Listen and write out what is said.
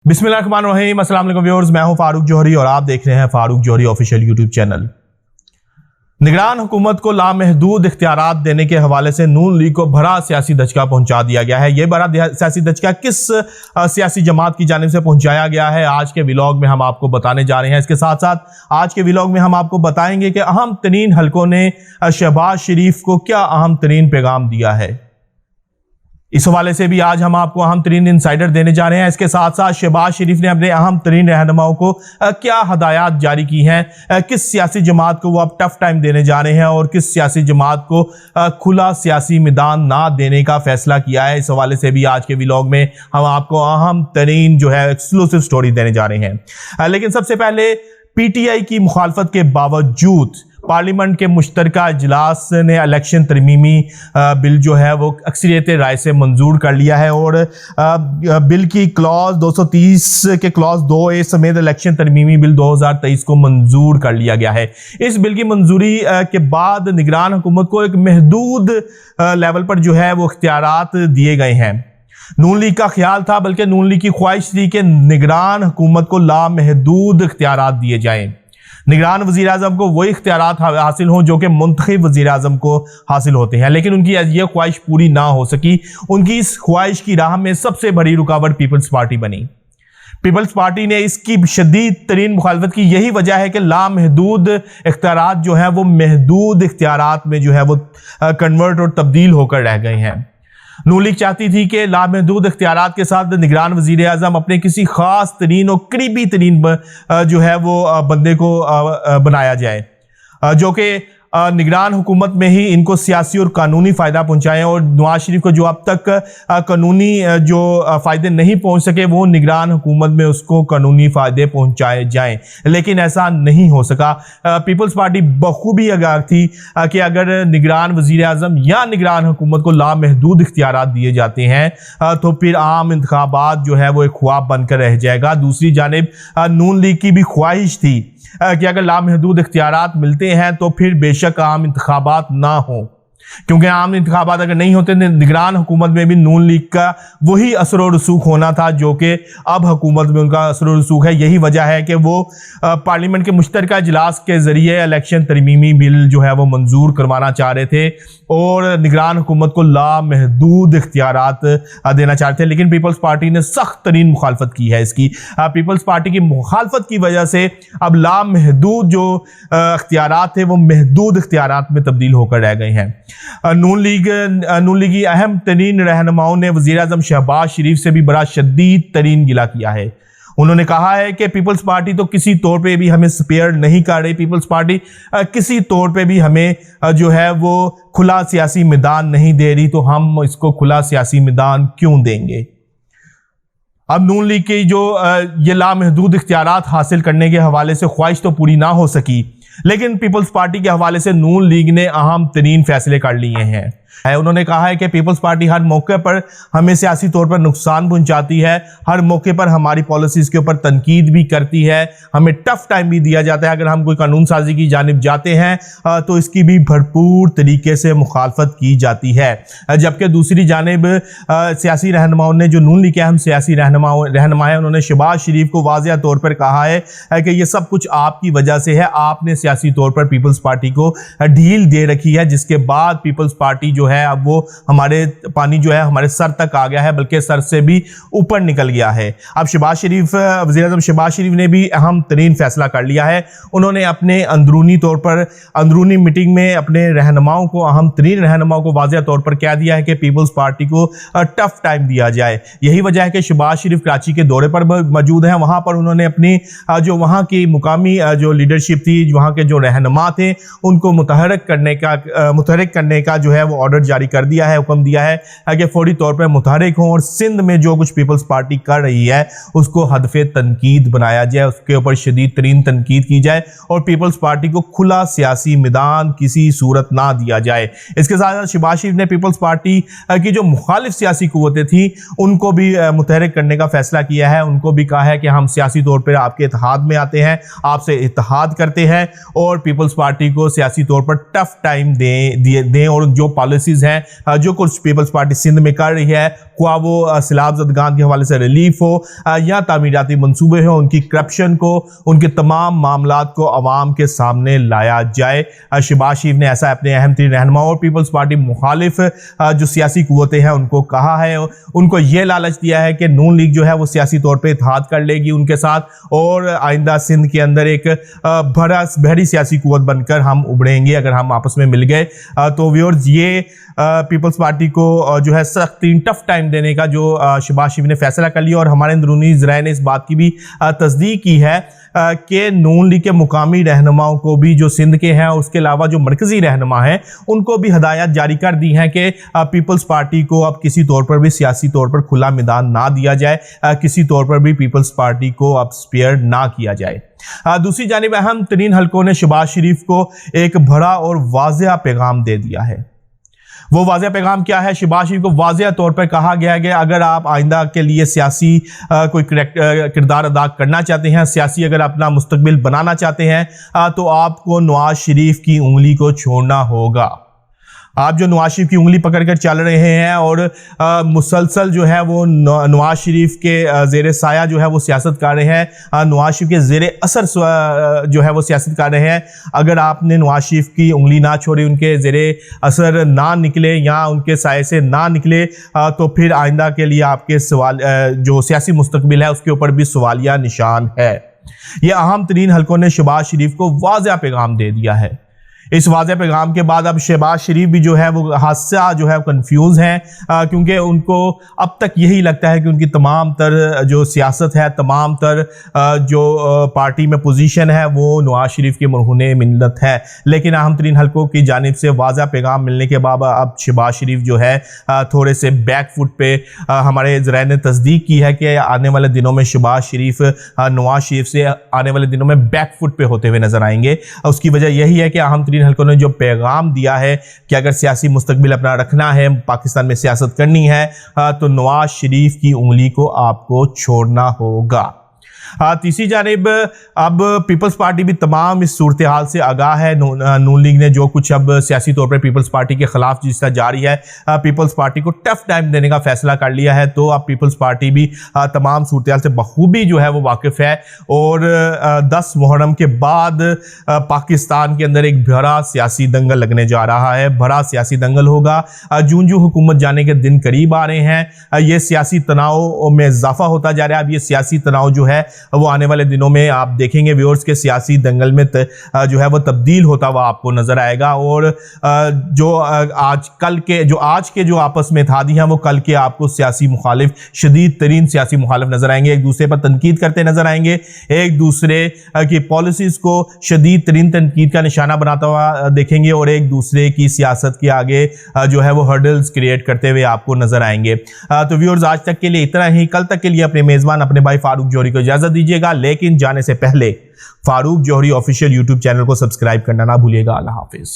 बिस्मिल्लाहिर्रहमानिर्रहीम। अस्सलाम वालेकुम व्यूअर्स, मैं हूं फारूक जौहरी और आप देख रहे हैं फारूक जौहरी ऑफिशियल यूट्यूब चैनल। निगरान हुकूमत को लामहदूद इख्तियारात देने के हवाले से नून लीग को बड़ा सियासी दचका पहुंचा दिया गया है। यह बड़ा सियासी दचका किस सियासी जमात की जानिब से पहुंचाया गया है, आज के व्लॉग में हम आपको बताने जा रहे हैं। इसके साथ साथ आज के व्लॉग में हम आपको बताएंगे कि अहम तरीन हलकों ने शहबाज शरीफ को क्या अहम तरीन पैगाम दिया है। इस हवाले से भी आज हम आपको अहम तरीन इंसाइडर देने जा रहे हैं। इसके साथ साथ शहबाज शरीफ ने अपने अहम तरीन रहनुमाओं को क्या हदायत जारी की हैं, किस सियासी जमात को वो अब टफ टाइम देने जा रहे हैं और किस सियासी जमात को खुला सियासी मैदान ना देने का फैसला किया है। इस हवाले से भी आज के व्लॉग में हम आपको अहम तरीन जो है एक्सक्लूसिव स्टोरी देने जा रहे हैं। लेकिन सबसे पहले PTI की मुखालफत के बावजूद पार्लियामेंट के मुश्तरका इजलास ने इलेक्शन तरमीमी बिल जो है वो अक्सरियत राय से मंजूर कर लिया है और बिल की क्लॉज 230 के क्लॉज 2A समेत इलेक्शन तरमीमी बिल 2023 को मंजूर कर लिया गया है। इस बिल की मंजूरी के बाद निगरान हुकूमत को एक महदूद लेवल पर जो है वो इख्तियारात दिए गए हैं। नून लीग का ख्याल था, बल्कि नून लीग की ख्वाहिश थी कि निगरान हुकूमत को लामहदूद इख्तियारात दिए जाएं। निगरान वजीर आजम को वही इख्तियारात हासिल हों जो कि मुंतखब वजीर आजम को हासिल होते हैं, लेकिन उनकी यह ख्वाहिश पूरी ना हो सकी। उनकी इस ख्वाहिश की राह में सबसे बड़ी रुकावट पीपल्स पार्टी बनी। पीपल्स पार्टी ने इसकी शदीद तरीन मुखालफत की। यही वजह है कि लामहदूद इख्तियारात जो है वो महदूद इख्तियारात में जो है वो कन्वर्ट और तब्दील होकर रह गए हैं। नून लीग चाहती थी कि लामहदूद इख्तियारात के साथ निगरान वजीर आजम अपने किसी खास तरीन और करीबी तरीन जो है वो बंदे को बनाया जाए, जो कि निगरान हुकूमत में ही इनको सियासी और कानूनी फ़ायदा पहुंचाएं और नवाज शरीफ को जो अब तक कानूनी जो फ़ायदे नहीं पहुंच सके वो निगरान हुकूमत में उसको कानूनी फ़ायदे पहुंचाए जाएं, लेकिन ऐसा नहीं हो सका। पीपल्स पार्टी बखूबी आगाह थी कि अगर निगरान वज़ीर आज़म या निगरान हुकूमत को लामहदूद इख्तियारात दिए जाते हैं तो फिर आम इंतखाबात जो है वो एक ख्वाब बनकर रह जाएगा। दूसरी जानिब नून लीग की भी ख्वाहिश थी कि अगर लामहदूद इख्तियारात मिलते हैं तो फिर बेशक आम इंतखाबात ना हो, क्योंकि आम इंतखाबात अगर नहीं होते निगरान हुकूमत में भी नून लीग का वही असर और रसूख होना था जो कि अब हुकूमत में उनका असर और रसूख है। यही वजह है कि वो पार्लियामेंट के मुश्तरका इजलास के ज़रिए इलेक्शन तरमीमी बिल जो है वो मंजूर करवाना चाह रहे थे और निगरान हुकूमत को लामहदूद इख्तियारात देना चाह रहे थे, लेकिन पीपल्स पार्टी ने सख्त तरीन मुखालफत की है इसकी। पीपल्स पार्टी की मुखालफत की वजह से अब लामहदूद जो इख्तियारात थे वो महदूद इख्तियारात में तब्दील होकर रह गए हैं। नून लीग की अहम तरीन रहनुमाओं ने वजीर आजम शहबाज शरीफ से भी बड़ा शदीद तरीन गिला किया है। उन्होंने कहा है कि पीपल्स पार्टी तो किसी तौर पे भी हमें स्पेयर नहीं कर रही, पीपल्स पार्टी किसी तौर पे भी हमें जो है वो खुला सियासी मैदान नहीं दे रही, तो हम इसको खुला सियासी मैदान क्यों देंगे। अब नून लीग की जो ये लामहदूद इख्तियारात हासिल करने के हवाले से ख्वाहिश तो पूरी ना हो सकी, लेकिन पीपल्स पार्टी के हवाले से नून लीग ने अहम तरीन फैसले कर लिए हैं। उन्होंने कहा है कि पीपल्स पार्टी हर मौके पर हमें सियासी तौर पर नुकसान पहुंचाती है, हर मौके पर हमारी पॉलिसीज के ऊपर तनकीद भी करती है, हमें टफ टाइम भी दिया जाता है। अगर हम कोई कानून साजी की जानिब जाते हैं तो इसकी भी भरपूर तरीके से मुखालफत की जाती है। जबकि दूसरी जानिब सियासी रहनुमाओं ने, जो नून लीग के अहम सियासी रहनुमा हैं, उन्होंने शहबाज शरीफ को वाज़ेह तौर पर कहा है कि ये सब कुछ आपकी वजह से है, आपने सियासी तौर पर पीपल्स पार्टी को ढील दे रखी है, जिसके बाद पीपल्स पार्टी जो है अब वो हमारे पानी जो है हमारे सर तक आ गया है, बल्कि सर से भी ऊपर निकल गया है। अब शहबाज शरीफ, वज़ीर आज़म शहबाज शरीफ ने भी अहम तरीन फैसला कर लिया है। उन्होंने अपने अंदरूनी तौर पर अंदरूनी मीटिंग में अपने रहनुमाओं को, अहम तरीन रहनुमाओं को वाज़ेह तौर पर कह दिया है कि पीपल्स पार्टी को टफ टाइम दिया जाए। यही वजह है कि शहबाज शरीफ कराची के दौरे पर मौजूद हैं। वहाँ पर उन्होंने अपनी जो वहाँ की मुकामी जो लीडरशिप थी, वहाँ के जो रहनुमा थे, उनको मुतहरक करने का जो है वो ऑर्डर जारी कर दिया है, हुक्म दिया है कि फौरी तौर पर मुतहरिक हों और सिंध में जो कुछ पीपल्स पार्टी कर रही है उसको हदफे तनकीद बनाया जाए, उसके ऊपर शदीद तरीन तनकीद की जाए और पीपल्स पार्टी को खुला सियासी मैदान किसी सूरत ना दिया जाए। इसके साथ साथ शहबाज शरीफ ने पीपल्स पार्टी की जो मुखालिफ सियासी कुव्वतें थी उनको भी मुतहरिक करने का फैसला किया है। उनको भी कहा है कि हम सियासी तौर पर आपके इत्तेहाद में आते हैं, आपसे इत्तेहाद करते हैं और पीपल्स पार्टी को सियासी तौर पर टफ टाइम दें और जो पॉलिसी पॉलिसीज हैं जो कुछ पीपल्स पार्टी सिंध में कर रही है, ख्वाह वो सैलाब ज़दगान के हवाले से रिलीफ हो या तामीराती मंसूबे हो, उनकी करप्शन को, उनके तमाम मामलात को अवाम के सामने लाया जाए। शहबाज शरीफ ने ऐसा अपने अहम तरीन रहनुमा और पीपल्स पार्टी मुखालिफ जो सियासी कुव्वतें हैं उनको कहा है। उनको ये लालच दिया है कि नून लीग जो है वो सियासी तौर पे इत्तेहाद कर लेगी उनके साथ और आइंदा सिंध के अंदर एक बड़ी सियासी कुव्वत बनकर हम उभरेंगे अगर हम आपस में मिल गए। तो व्यूअर्स, ये पीपल्स पार्टी को जो है सख्त टफ टाइम देने का जो शहबाज शरीफ ने फैसला कर लिया और हमारे अंदरूनी ज़राए ने इस बात की भी तस्दीक की है कि नून लीग के मुकामी रहनुमाओं को भी जो सिंध के हैं, उसके अलावा जो मरकज़ी रहनुमा हैं, उनको भी हदायत जारी कर दी हैं कि पीपल्स पार्टी को अब किसी तौर पर भी सियासी तौर पर खुला मैदान ना दिया जाए, किसी तौर पर भी पीपल्स पार्टी को अब स्पेयर ना किया जाए। दूसरी जानिब अहम तरीन हलकों ने शहबाज शरीफ को एक बड़ा और वाज़ेह पैगाम दे दिया है। वो वाज़ेह पैगाम क्या है? शहबाज शरीफ को वाज़ेह तौर पर कहा गया है कि अगर आप आइंदा के लिए सियासी कोई किरदार अदा करना चाहते हैं, सियासी अगर अपना मुस्तकबिल बनाना चाहते हैं, तो आपको नवाज शरीफ की उंगली को छोड़ना होगा। आप जो नवाज शरीफ की उंगली पकड़कर चल रहे हैं और मुसलसल जो है वो नवाज शरीफ के ज़ेरे साया जो है वो सियासत कर रहे हैं, नवाज शरीफ के ज़ेरे असर जो है वो सियासत कर रहे हैं, अगर आपने नवाज शरीफ की उंगली ना छोड़ी, उनके ज़ेरे असर ना निकले या उनके साये से ना निकले, तो फिर आइंदा के लिए आपके सवाल जो सियासी मुस्तकबिल है उसके ऊपर भी सवालिया निशान है। ये अहम तरीन हलकों ने शहबाज शरीफ को वाज़ेह पैगाम दे दिया है। इस वाज़ेह पैगाम के बाद अब शहबाज शरीफ भी जो है वो हादसा जो है कंफ्यूज हैं, क्योंकि उनको अब तक यही लगता है कि उनकी तमाम तर जो सियासत है, तमाम तर जो पार्टी में पोजीशन है वो नवाज शरीफ के मरहूने मिन्नत है। लेकिन अहम तरीन हलकों की जानिब से वाज़ेह पैगाम मिलने के बाद अब शहबाज शरीफ जो है थोड़े से बैक फुट पे, हमारे ज़राए ने तस्दीक की है कि आने वाले दिनों में शहबाज शरीफ नवाज शरीफ से आने वाले दिनों में बैक फुट पे होते हुए नजर आएंगे। उसकी वजह यही है कि अहम तरीन हलकों ने जो पैगाम दिया है कि अगर सियासी मुस्तकबिल अपना रखना है, पाकिस्तान में सियासत करनी है, तो नवाज शरीफ की उंगली को आपको छोड़ना होगा। तीसरी जानिब अब पीपल्स पार्टी भी तमाम इस सूरत हाल से आगाह है। नून लीग ने जो कुछ अब सियासी तौर पर पीपल्स पार्टी के खिलाफ जिस तरह जारी है, पीपल्स पार्टी को टफ टाइम देने का फैसला कर लिया है। तो अब पीपल्स पार्टी भी तमाम सूरत हाल से बखूबी जो है वो वाकिफ है और 10 मुहर्रम के बाद पाकिस्तान के अंदर एक बड़ा सियासी दंगल लगने जा रहा है। बड़ा सियासी दंगल होगा। जूं जूं हुकूमत जाने के दिन करीब आ रहे हैं, ये सियासी तनाव में इजाफा होता जा रहा है। अब ये सियासी तनाव जो है वो आने वाले दिनों में आप देखेंगे व्यूअर्स के सियासी दंगल में जो है वो तब्दील होता हुआ आपको नजर आएगा। और जो आज के जो आपस में इत्तेहादी हैं, वो कल के आपको सियासी मुखालिफ, शदीद तरीन सियासी मुखालिफ नजर आएंगे। एक दूसरे पर तनकीद करते नजर आएंगे, एक दूसरे की पॉलिसीज को शदीद तरीन तनकीद का निशाना बनाता हुआ देखेंगे और एक दूसरे की सियासत के आगे जो है वो हर्डल्स क्रिएट करते हुए आपको नजर आएंगे। तो व्यूअर्स, आज तक के लिए इतना ही। कल तक के लिए अपने मेजबान अपने भाई फारूक जौहरी को इजाजत दीजिएगा, लेकिन जाने से पहले फारूक जौहरी ऑफिशियल यूट्यूब चैनल को सब्सक्राइब करना ना भूलिएगा। अल्लाह हाफिज।